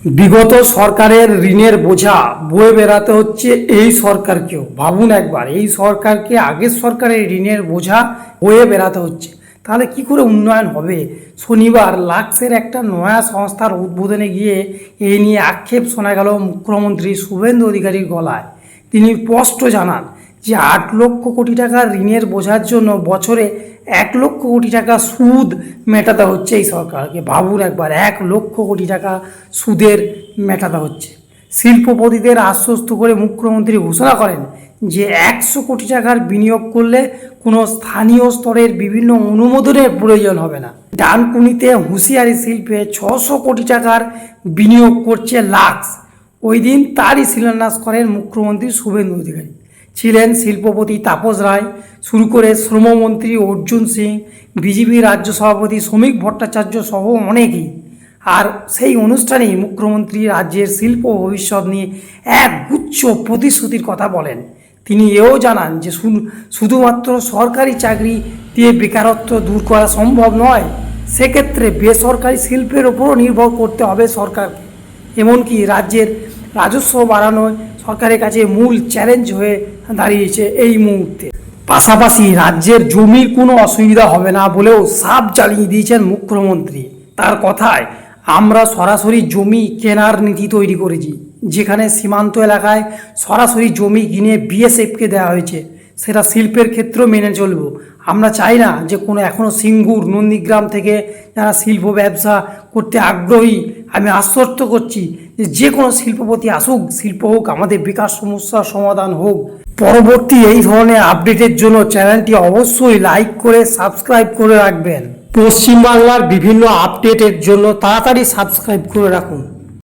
বিগত সরকারের ঋণের বোঝা বয়ে বেড়াতে হচ্ছে এই সরকারকেও। ভাবুন একবার, এই সরকারকে আগের সরকারের ঋণের বোঝা বয়ে বেড়াতে হচ্ছে, তাহলে কি করে উন্নয়ন হবে? শনিবার লাক্সের একটা নয়া সংস্থার উদ্বোধনে গিয়ে এই নিয়ে আক্ষেপ শোনা গেল মুখ্যমন্ত্রী শুভেন্দু অধিকারীর গলায়। তিনি স্পষ্ট জানান যে 8 লক্ষ কোটি টাকার ঋণের বোঝার জন্য বছরে 1 লক্ষ কোটি টাকা সুদ মেটাতে হচ্ছে এই সরকারকে। ভাবুন একবার, 1 লক্ষ কোটি টাকা সুদের মেটাতে হচ্ছে। শিল্পপতিদের আশ্বস্ত করে মুখ্যমন্ত্রী ঘোষণা করেন যে 100 কোটি টাকার বিনিয়োগ করলে কোনো স্থানীয় স্তরের বিভিন্ন অনুমোদনের প্রয়োজন হবে না। ডানকুনিতে হুঁশিয়ারি শিল্পে 600 কোটি টাকার বিনিয়োগ করছে লাক্স। ওই দিন তারই শিলান্যাস করেন মুখ্যমন্ত্রী শুভেন্দু অধিকারী। ছিলেন শিল্পপতি তাপস রায়, শুরু করে শ্রমমন্ত্রী অর্জুন সিং, বিজেপি রাজ্য সভাপতি শ্রমিক ভট্টাচার্য সহ অনেকেই। আর সেই অনুষ্ঠানেই মুখ্যমন্ত্রী রাজ্যের শিল্প ভবিষ্যৎ নিয়ে এক গুচ্ছ প্রতিশ্রুতির কথা বলেন। তিনি এও জানান যে শুধুমাত্র সরকারি চাকরি দিয়ে বেকারত্ব দূর করা সম্ভব নয়, সেক্ষেত্রে বেসরকারি শিল্পের ওপরও নির্ভর করতে হবে সরকারকে। এমনকি রাজ্যের রাজস্ব বাড়ানোয় সরকারের কাছে মূল চ্যালেঞ্জ হয়ে দাঁড়িয়েছে এই মুহূর্তে। পাশাপাশি রাজ্যের জমির কোনো অসুবিধা হবে না বলেও সাফ জানিয়ে দিয়েছেন মুখ্যমন্ত্রী। তার কথায়, আমরা সরাসরি জমি কেনার নীতি তৈরি করেছি, যেখানে সীমান্ত এলাকায় সরাসরি জমি কিনে বিএসএফকে দেওয়া হয়েছে, সেটা শিল্পের ক্ষেত্রেও মেনে চলব। আমরা চাই না যে কোনো এখনও সিঙ্গুর নন্দীগ্রাম থেকে যারা শিল্প ব্যবসা করতে আগ্রহী, আমি আশ্বস্ত করছি যে কোনো শিল্পপতি আসুক, শিল্প হোক, আমাদের বিকাশ সমস্যার সমাধান হোক। পরবর্তী এই ধরনের আপডেটের জন্য চ্যানেলটি অবশ্যই লাইক করে সাবস্ক্রাইব করে রাখবেন। পশ্চিমবাংলার বিভিন্ন আপডেটের জন্য তাড়াতাড়ি সাবস্ক্রাইব করে রাখুন।